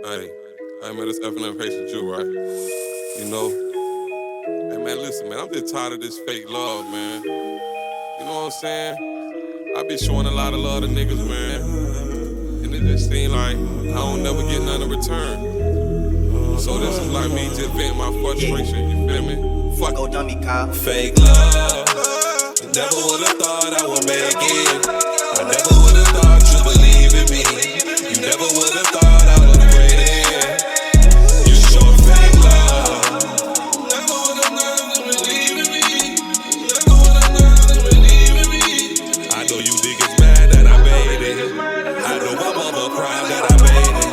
Hey, man, it's FNF Haitian Jew, right? You know? Hey, man, listen, man, I'm just tired of this fake love, man. You know what I'm saying? I be showing a lot of love to niggas, man. And it just seem like I don't never get none in return. So this is like me just venting my frustration, you feel me? Fuck Go dummy, Kyle. Fake love. Never would've thought I would make it. I never would've thought you'd believe in me. You never would've thought I would great it. You sure fake love. Never would've thought you believe in me. Never would've thought you believe in me. I know you think it's bad that I made it. I know my mama proud that I made it.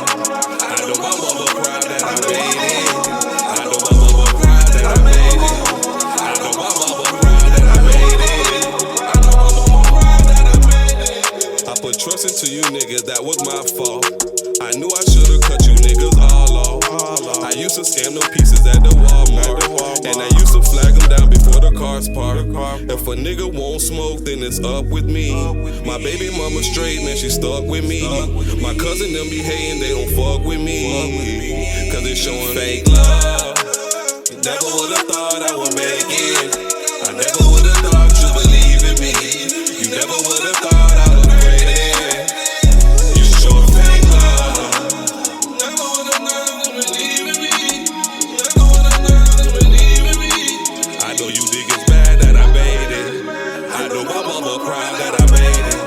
I know my mama proud that I made it. I know my mama proud that I made it. I know my mama proud that I made it. I know my mama proud that I made it. I put trust into you niggas, that was my fault. I knew I should've cut you niggas all off. I used to scam them pieces at the Walmart, and I used to flag them down before the cars park. If a nigga won't smoke, then it's up with me. My baby mama straight, man, she stuck with me. My cousin them be hating, they don't fuck with me, cause it's showing fake love. Never would've thought I would make it. I never would've thought you'd believe in me. You never would've thought I would great it. You sure fake love. Never would've thought you believe in me. Never would've thought you believe in me. I know you think it's bad that I made it. I know my mama proud that I made it.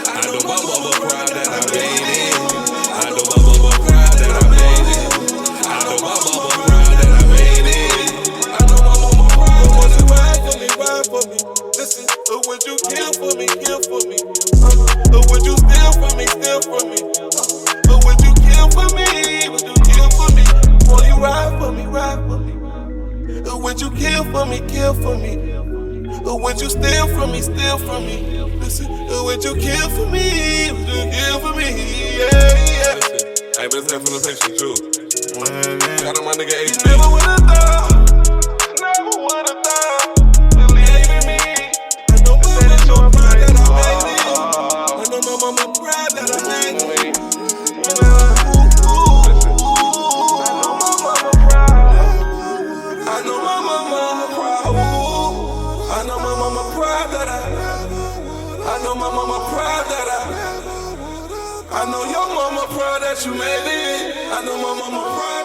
I know my mama proud that I made it. I know my mama proud that I made it. I know my mama proud that I made it. I know my mama proud. Would you ride for me, ride for me? Listen, or would you kill for me, kill for me? Or would you steal from me, steal from me? Or would you kill for me, would you kill for me? Will you ride for me, ride for me? Or would you kill for me, kill for me? Or would you steal from me, steal from me? Listen, or would you kill for me, would you kill for me? Yeah. Hey, but it's FNF Haitian Jew. Shout out my nigga You HB. never would've thought, never would've thought, believe in me. I know my mama proud that I made it. I know my mama proud that I made it. I know my mama proud. I know my mama proud. I know my mama proud that I know my mama proud that I know your mama proud that you made it. I know my mama proud.